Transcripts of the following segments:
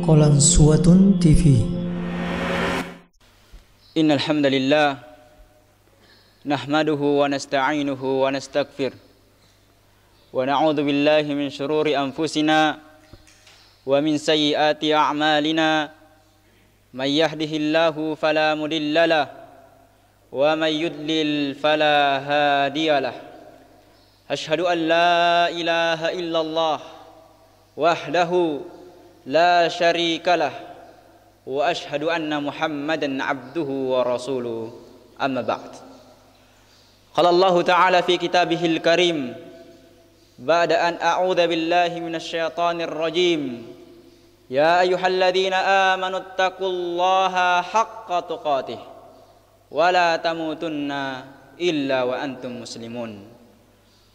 Qalansuwatun TV. Innal hamdalillah nahmaduhu wa nasta'inuhu wa nastaghfir wa na'udzu billahi min shururi anfusina wa min sayyiati a'malina may yahdihillahu fala mudhillalah wa may yudlil fala hadiyalah. Asyhadu an la ilaha illallah wahdahu la syarikalah wa asyhadu anna Muhammadan abduhu wa rasuluh. Amma ba'd. Qala Allah Ta'ala fi kitabihil karim ba'da an a'udzu billahi minasy syaithanir rajim. Ya ayyuhalladzina amanu taqullaha haqqa tuqatih wa la tamutunna illa wa antum muslimun.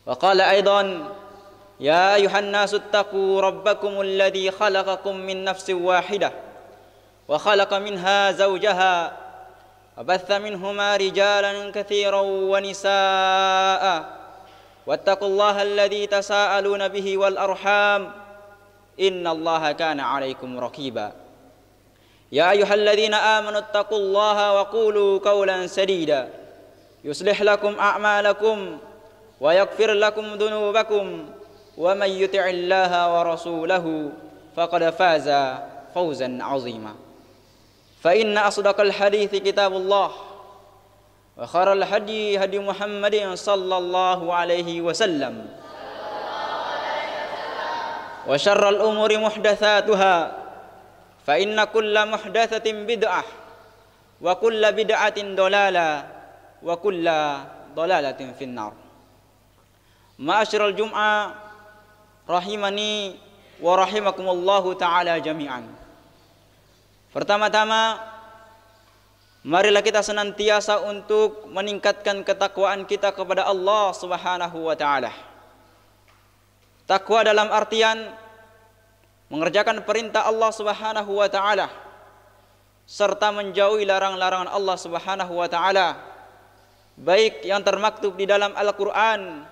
Wa qala aidan ya ayuhan nasu attaqu rabbakumul ladzi khalaqakum min nafsin wahidah wa khalaqa minha zawjaha wa batha minhuma rijalan katsiran wa nisaa'a wattaqullaha alladzi tasaaluna bihi wal arham innallaha kana 'alaikum raqiba. Ya ayyuhalladzina amanu attaqullaha wa qulu qawlan sadida yuslih lakum a'malakum wa yaghfir lakum dhunubakum wa may yuti'illaha wa rasulahu faqad faza fawzan 'azima. Fa inna asdaqal hadithi kitabullah wa khairal hadi hadi Muhammadin sallallahu alaihi wasallam wa syarral umuri muhdatsatuha fa inna kulla muhdatsatin bid'ah wa kulla bid'atin dalalah wa kulla dalalatin finnar. Ma'asyiral jum'ah rahimani wa rahimakumullahu ta'ala jami'an. Pertama-tama, marilah kita senantiasa untuk meningkatkan ketakwaan kita kepada Allah Subhanahu wa ta'ala. Takwa dalam artian mengerjakan perintah Allah Subhanahu wa ta'ala serta menjauhi larang-larangan Allah Subhanahu wa ta'ala, baik yang termaktub di dalam Al-Qur'an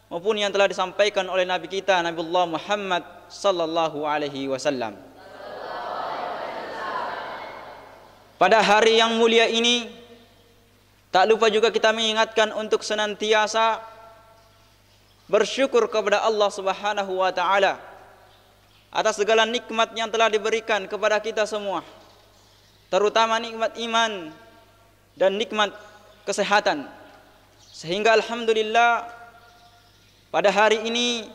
maupun yang telah disampaikan oleh Nabi kita Nabiullah Muhammad sallallahu alaihi wasallam. Pada hari yang mulia ini, tak lupa juga kita mengingatkan untuk senantiasa bersyukur kepada Allah Subhanahu wa taala atas segala nikmat yang telah diberikan kepada kita semua, terutama nikmat iman dan nikmat kesehatan. Sehingga alhamdulillah pada hari ini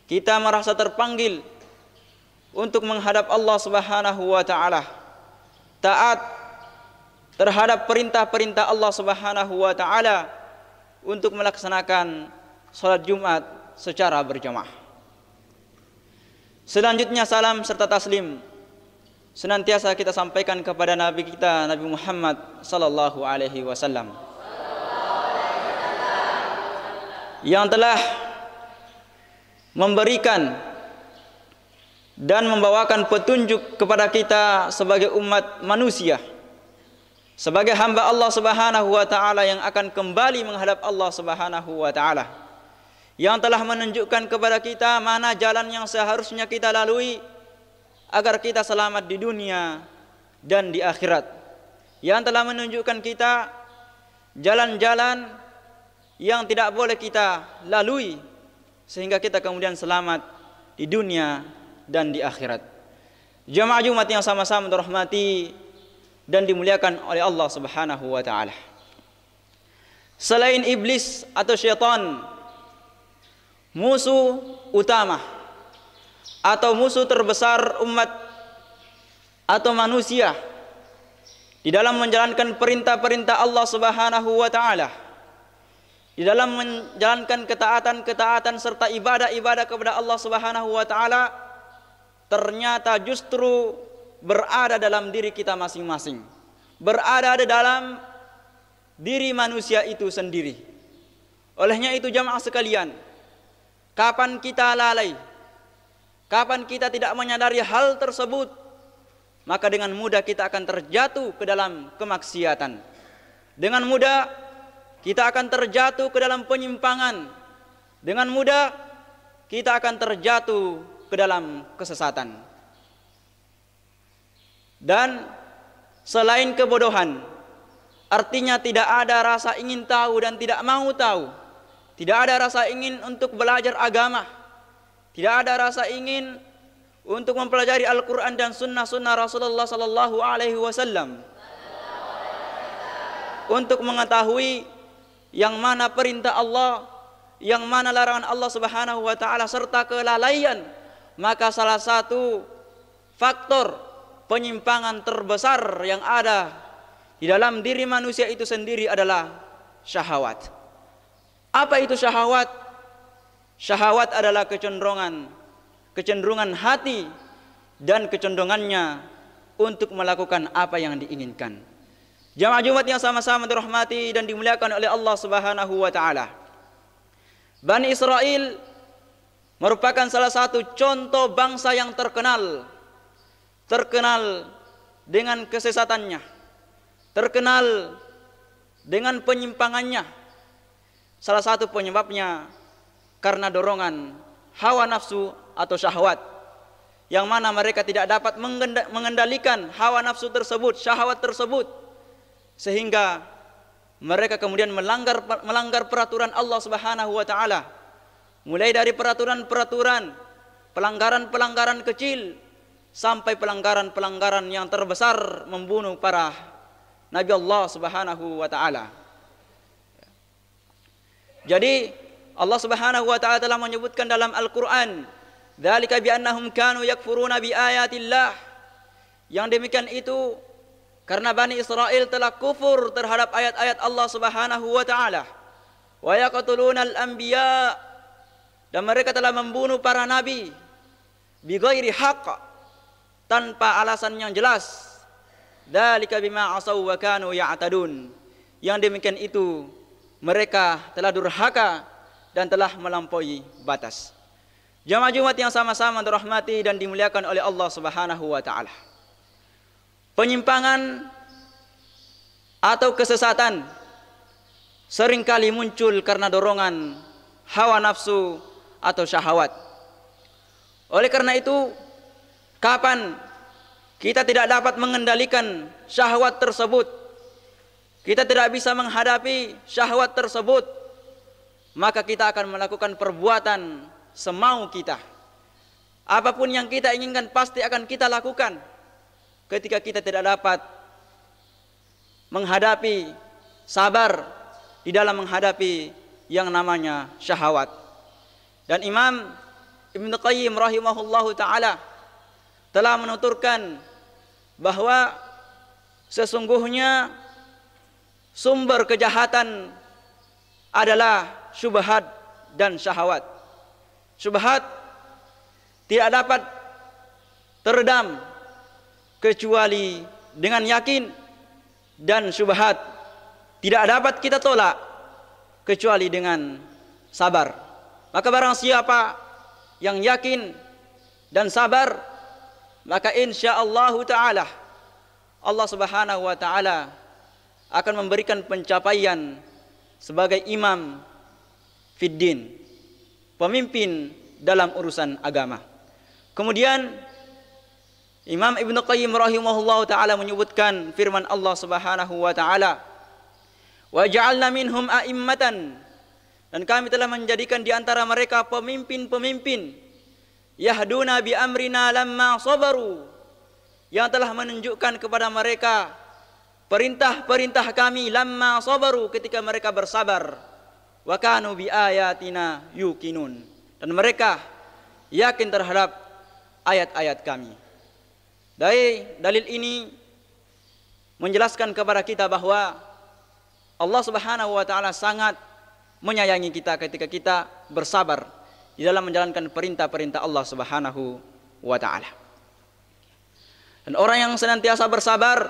kita merasa terpanggil untuk menghadap Allah Subhanahu wa taala, taat terhadap perintah-perintah Allah Subhanahu wa taala untuk melaksanakan salat Jumat secara berjamaah. Selanjutnya salam serta taslim senantiasa kita sampaikan kepada Nabi kita Nabi Muhammad sallallahu alaihi wasallam yang telah memberikan dan membawakan petunjuk kepada kita sebagai umat manusia, sebagai hamba Allah Subhanahu wa taala yang akan kembali menghadap Allah Subhanahu wa taala, yang telah menunjukkan kepada kita mana jalan yang seharusnya kita lalui agar kita selamat di dunia dan di akhirat, yang telah menunjukkan kita jalan-jalan yang tidak boleh kita lalui sehingga kita kemudian selamat di dunia dan di akhirat. Jamaah Jumat yang sama-sama dirahmati dan dimuliakan oleh Allah Subhanahu wa taala. Selain iblis atau syaitan, musuh utama atau musuh terbesar umat atau manusia di dalam menjalankan perintah-perintah Allah Subhanahu wa taala, di dalam menjalankan ketaatan-ketaatan serta ibadah-ibadah kepada Allah Subhanahu wa taala, ternyata justru berada dalam diri kita masing-masing, berada di dalam diri manusia itu sendiri. Olehnya itu jamaah sekalian, kapan kita lalai, kapan kita tidak menyadari hal tersebut, maka dengan mudah kita akan terjatuh ke dalam kemaksiatan. Dengan mudah kita akan terjatuh ke dalam penyimpangan. Dengan mudah kita akan terjatuh ke dalam kesesatan. dan selain kebodohan. Artinya tidak ada rasa ingin tahu dan tidak mau tahu. Tidak ada rasa ingin untuk belajar agama. Tidak ada rasa ingin untuk mempelajari Al-Quran dan sunnah-sunnah Rasulullah sallallahu alaihi wasallam, untuk mengetahui yang mana perintah Allah, yang mana larangan Allah Subhanahu wa taala, serta kelalaian. Maka salah satu faktor penyimpangan terbesar yang ada di dalam diri manusia itu sendiri adalah syahwat. Apa itu syahwat? Syahwat adalah kecenderungan hati dan kecenderungannya untuk melakukan apa yang diinginkan. Jamaah Jumat yang sama-sama dirahmati dan dimuliakan oleh Allah Subhanahu wa taala. Bani Israel merupakan salah satu contoh bangsa yang terkenal dengan kesesatannya, terkenal dengan penyimpangannya. Salah satu penyebabnya karena dorongan hawa nafsu atau syahwat, yang mana mereka tidak dapat mengendalikan hawa nafsu tersebut, syahwat tersebut, sehingga mereka kemudian melanggar peraturan Allah Subhanahu wa taala, mulai dari peraturan-peraturan, pelanggaran-pelanggaran kecil sampai pelanggaran-pelanggaran yang terbesar, membunuh para nabi Allah Subhanahu wa taala. Jadi Allah Subhanahu wa taala telah menyebutkan dalam Al-Qur'an, "Dzalika bi annahum kanu yakfuruna bi ayatillah." Yang demikian itu karena Bani Israel telah kufur terhadap ayat-ayat Allah Subhanahu wa taala. Wa yaqtulunal anbiya, dan mereka telah membunuh para nabi bighairi haqq, tanpa alasan yang jelas. Dzalika bima asaw wa kanu ya'tadun. Yang demikian itu mereka telah durhaka dan telah melampaui batas. Jamaah Jumat yang sama-sama dirahmati dan dimuliakan oleh Allah Subhanahu wa taala. Penyimpangan atau kesesatan seringkali muncul karena dorongan hawa nafsu atau syahwat. Oleh karena itu, kapan kita tidak dapat mengendalikan syahwat tersebut, kita tidak bisa menghadapi syahwat tersebut, maka kita akan melakukan perbuatan semau kita. Apapun yang kita inginkan pasti akan kita lakukan ketika kita tidak dapat menghadapi, sabar di dalam menghadapi yang namanya syahwat. Dan Imam Ibnu Qayyim rahimahullahu ta'ala telah menuturkan bahwa sesungguhnya sumber kejahatan adalah syubhat dan syahwat. Syubhat tidak dapat teredam kecuali dengan yakin, dan syubhat tidak dapat kita tolak kecuali dengan sabar. Maka barang siapa yang yakin dan sabar, maka insyaallah ta'ala Allah Subhanahu wa ta'ala akan memberikan pencapaian sebagai imam fiddin, pemimpin dalam urusan agama. Kemudian Imam Ibnu Qayyim rahimahullahu ta'ala menyebutkan firman Allah Subhanahu wa ta'ala, "Wa ja'alna minhum a'immatan," dan kami telah menjadikan di antara mereka pemimpin-pemimpin, "yahduna bi amrina lamma sabaru," yang telah menunjukkan kepada mereka perintah-perintah kami, lamma sabaru, ketika mereka bersabar, "wa kanu bi ayatina yuqinun," dan mereka yakin terhadap ayat-ayat kami. Dari dalil ini menjelaskan kepada kita bahwa Allah Subhanahu wa ta'ala sangat menyayangi kita ketika kita bersabar di dalam menjalankan perintah-perintah Allah Subhanahu wa ta'ala. Dan orang yang senantiasa bersabar,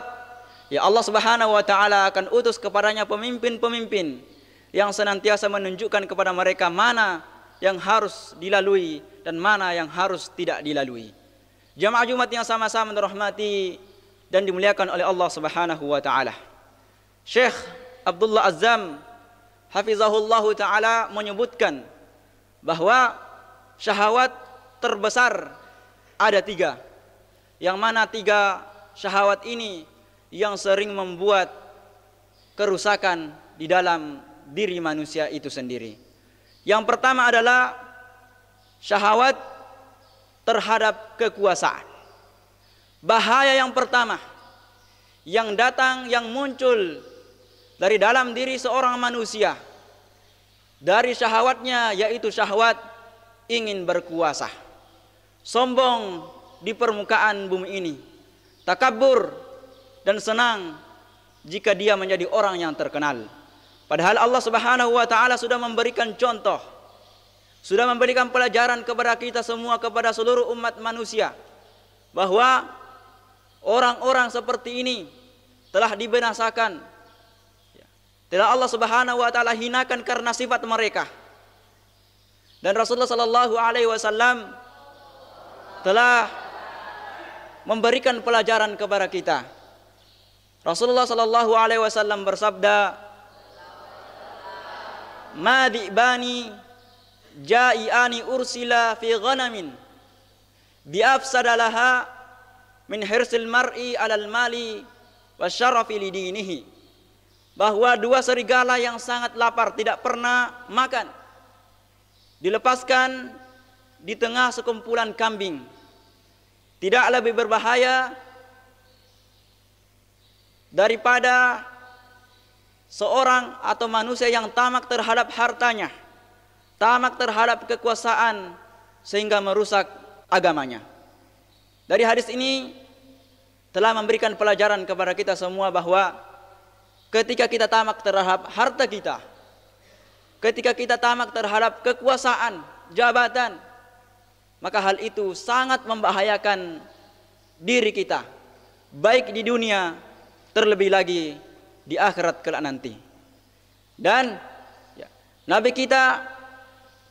ya Allah Subhanahu wa ta'ala akan utus kepadanya pemimpin-pemimpin yang senantiasa menunjukkan kepada mereka mana yang harus dilalui dan mana yang harus tidak dilalui. Jamaah Jumat yang sama-sama dirahmati dan dimuliakan oleh Allah Subhanahu wa ta'ala. Syekh Abdullah Azzam hafizahullahu ta'ala menyebutkan bahwa syahwat terbesar ada 3, yang mana 3 syahwat ini yang sering membuat kerusakan di dalam diri manusia itu sendiri. Yang pertama adalah syahwat terhadap kekuasaan. Bahaya yang pertama yang datang, yang muncul dari dalam diri seorang manusia dari syahwatnya, yaitu syahwat ingin berkuasa, sombong di permukaan bumi ini, takabur dan senang jika dia menjadi orang yang terkenal. Padahal Allah Subhanahu wa taala sudah memberikan contoh, sudah memberikan pelajaran kepada kita semua, kepada seluruh umat manusia, bahwa orang-orang seperti ini telah dibinasakan. Telah Allah Subhanahu wa taala hinakan karena sifat mereka. Dan Rasulullah sallallahu alaihi wasallam telah memberikan pelajaran kepada kita. Rasulullah sallallahu alaihi wasallam bersabda, "Ma di'bani ja'iani ursila fi ghanamin bi afsadalaha min hirsil mar'i 'alal mali wasyarafi lidinihi." Bahwa dua serigala yang sangat lapar tidak pernah makan dilepaskan di tengah sekumpulan kambing tidak lebih berbahaya daripada seorang atau manusia yang tamak terhadap hartanya, tamak terhadap kekuasaan sehingga merusak agamanya. Dari hadis ini telah memberikan pelajaran kepada kita semua bahwa ketika kita tamak terhadap harta kita, ketika kita tamak terhadap kekuasaan, jabatan, maka hal itu sangat membahayakan diri kita, baik di dunia, terlebih lagi di akhirat kelak nanti. Dan Nabi kita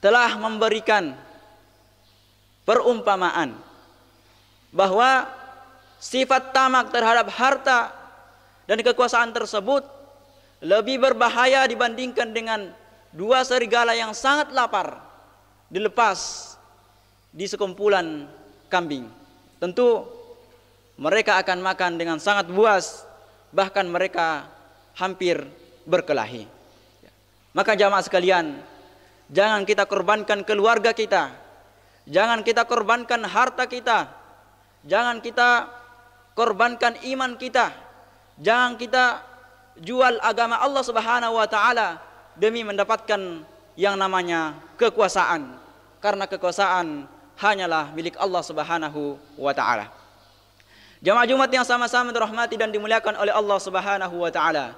telah memberikan perumpamaan bahwa sifat tamak terhadap harta dan kekuasaan tersebut lebih berbahaya dibandingkan dengan dua serigala yang sangat lapar dilepas di sekumpulan kambing. Tentu mereka akan makan dengan sangat puas, bahkan mereka hampir berkelahi. Maka jamaah sekalian, jangan kita korbankan keluarga kita, jangan kita korbankan harta kita, jangan kita korbankan iman kita, jangan kita jual agama Allah Subhanahu wa taala demi mendapatkan yang namanya kekuasaan, karena kekuasaan hanyalah milik Allah Subhanahu wa taala. Jamaah Jumat yang sama-sama dirahmati dan dimuliakan oleh Allah Subhanahu wa taala.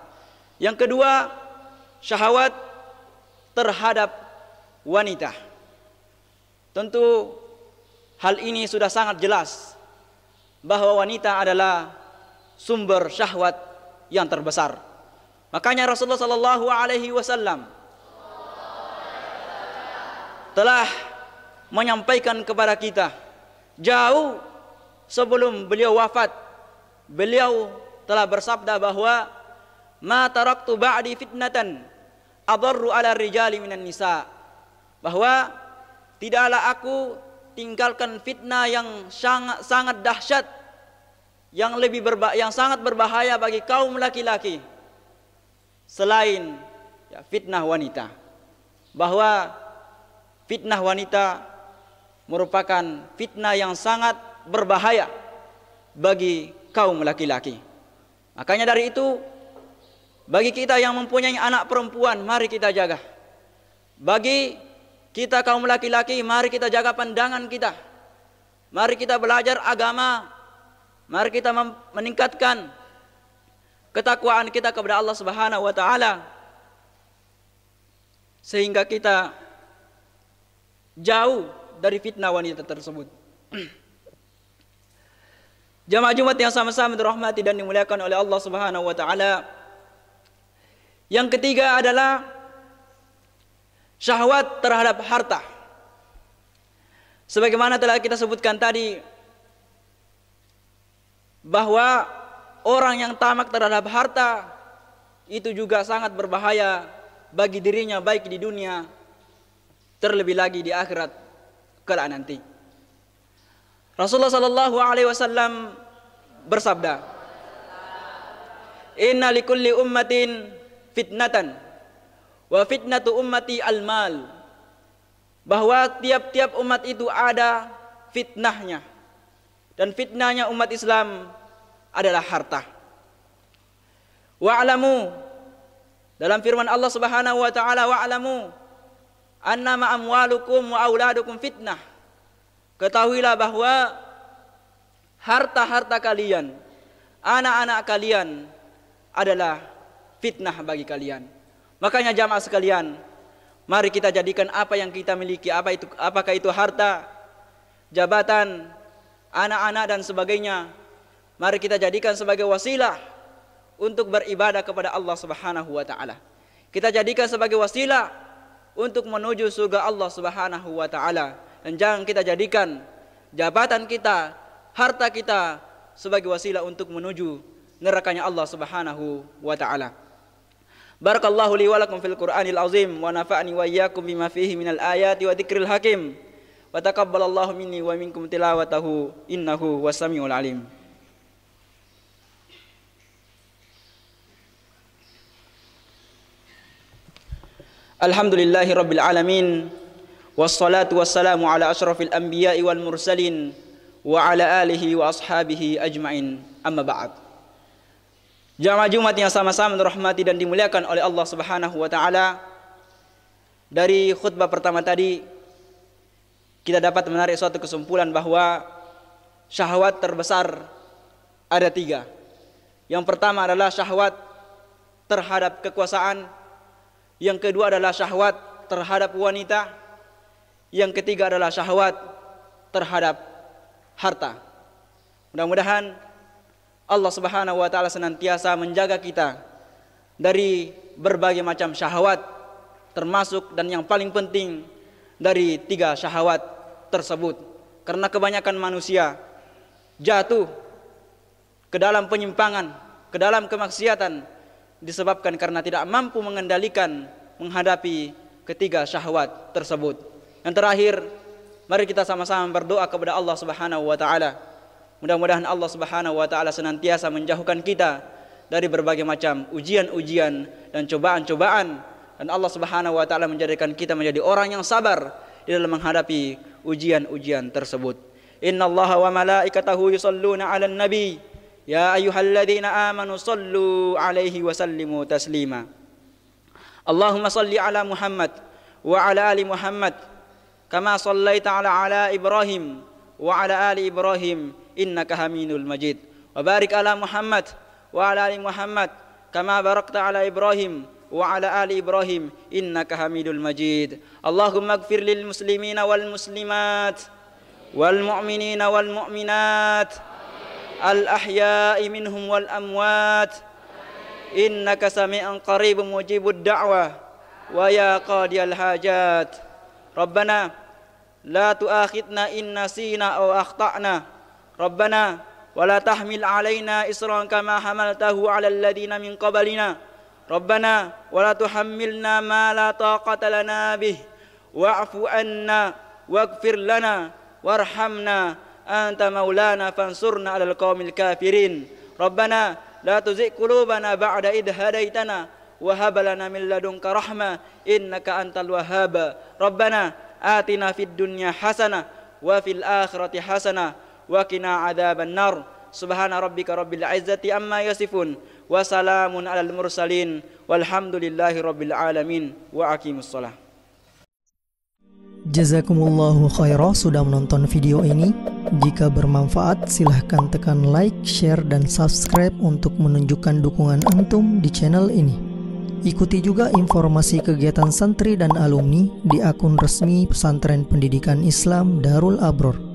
Yang kedua, syahwat terhadap wanita. Tentu hal ini sudah sangat jelas bahwa wanita adalah sumber syahwat yang terbesar. Makanya Rasulullah sallallahu alaihi wasallam telah menyampaikan kepada kita jauh sebelum beliau wafat. Beliau telah bersabda bahwa ma taraktu ba'di fitnatan adarru ala rijali minan nisa, bahwa tidaklah aku tinggalkan fitnah yang sangat dahsyat, yang sangat berbahaya bagi kaum laki-laki selain fitnah wanita. Bahwa fitnah wanita merupakan fitnah yang sangat berbahaya bagi kaum laki-laki. Makanya dari itu, bagi kita yang mempunyai anak perempuan, mari kita jaga. Bagi kita kaum laki-laki, mari kita jaga pandangan kita. Mari kita belajar agama. Mari kita meningkatkan ketakwaan kita kepada Allah Subhanahu wa taala sehingga kita jauh dari fitnah wanita tersebut. Jamaah Jumat yang sama-sama dirahmati dan dimuliakan oleh Allah Subhanahu wa taala. Yang ketiga adalah syahwat terhadap harta. Sebagaimana telah kita sebutkan tadi, bahwa orang yang tamak terhadap harta itu juga sangat berbahaya bagi dirinya, baik di dunia terlebih lagi di akhirat kelak nanti. Rasulullah sallallahu alaihi wasallam bersabda, "Inna likulli ummatin fitnatan wa fitnatu ummati al-mal." Bahwa tiap-tiap umat itu ada fitnahnya, dan fitnahnya umat Islam adalah harta. Wa'lamu, dalam firman Allah Subhanahu wa taala, wa'lamu annama amwalukum wa auladukum fitnah. Ketahuilah bahwa harta-harta kalian, anak-anak kalian adalah fitnah bagi kalian. Makanya jamaah sekalian, mari kita jadikan apa yang kita miliki, apakah itu harta, jabatan, anak-anak dan sebagainya, mari kita jadikan sebagai wasilah untuk beribadah kepada Allah Subhanahu wa taala. Kita jadikan sebagai wasilah untuk menuju surga Allah Subhanahu wa taala, dan jangan kita jadikan jabatan kita, harta kita sebagai wasilah untuk menuju nerakanya Allah Subhanahu wa taala. Barakallahu li wa lakum fil Qur'anil azim wa nafa'ani wa iyyakum bima fihi minal ayati wa dzikril hakim. Wa taqabbalallahu minni wa minkum tilawatahu innahu was-sami'ul alim. Alhamdulillahi rabbil alamin, wassalatu wassalamu ala asyrafil anbiya'i wal mursalin wa ala alihi wa ashabihi ajma'in, amma ba'd. Jamaah Jumat yang sama-sama dirahmati dan dimuliakan oleh Allah Subhanahu wa taala, dari khutbah pertama tadi kita dapat menarik suatu kesimpulan bahwa syahwat terbesar ada 3. Yang pertama adalah syahwat terhadap kekuasaan, yang kedua adalah syahwat terhadap wanita, yang ketiga adalah syahwat terhadap harta. Mudah-mudahan Allah Subhanahu wa taala senantiasa menjaga kita dari berbagai macam syahwat, termasuk dan yang paling penting dari 3 syahwat tersebut. Karena kebanyakan manusia jatuh ke dalam penyimpangan, ke dalam kemaksiatan, disebabkan karena tidak mampu mengendalikan, menghadapi ketiga syahwat tersebut. Yang terakhir, mari kita sama-sama berdoa kepada Allah Subhanahu wa taala. Mudah-mudahan Allah Subhanahu wa taala senantiasa menjauhkan kita dari berbagai macam ujian-ujian dan cobaan-cobaan, dan Allah Subhanahu wa taala menjadikan kita menjadi orang yang sabar di dalam menghadapi ujian-ujian tersebut. Innallaha wa malaikatahu yusholluna 'alan nabi ya ayyuhalladzina amanu shallu 'alaihi wa sallimu taslima. Allahumma shalli 'ala Muhammad wa 'ala ali Muhammad kama shallaita 'ala Ibrahim wa 'ala ali Ibrahim innaka Hamidul Majid. Wa barik 'ala Muhammad wa 'ala ali Muhammad kama barakta 'ala Ibrahim wa 'ala ali Ibrahim innaka Hamidul Majid. Allahumma ighfir lil muslimina wal muslimat wal mu'minina wal mu'minat al ahya'i minhum wal amwat innaka sami'un qaribun mujibud da'wah wa ya qadiyal hajat. Rabbana la tu'akhidna in nasina aw akhta'na. Rabbana wa la tahmil 'alaina isran kama hamaltahu 'alal ladzina min qablina. Rabbana wa la tuhammilna ma la taqata lana bih wa'fu anna waghfir lana warhamna anta maulana fansurna 'alal qaumil kafirin. Rabbana la tuzigh qulubana ba'da idh hadaitana wa hab lana min ladunka rahmah innaka antal wahhab. Rabbana atina fid dunya hasanah wa fil akhirati hasanah wa qina adzaban nar. Subhana rabbika rabbil izzati amma yasifun wa salamun alal mursalin walhamdulillahi rabbil alamin wa aqimus shalah. Jazakumullahu khairah sudah menonton video ini. Jika bermanfaat, silahkan tekan like, share, dan subscribe untuk menunjukkan dukungan antum di channel ini. Ikuti juga informasi kegiatan santri dan alumni di akun resmi Pesantren Pendidikan Islam Darul Abror.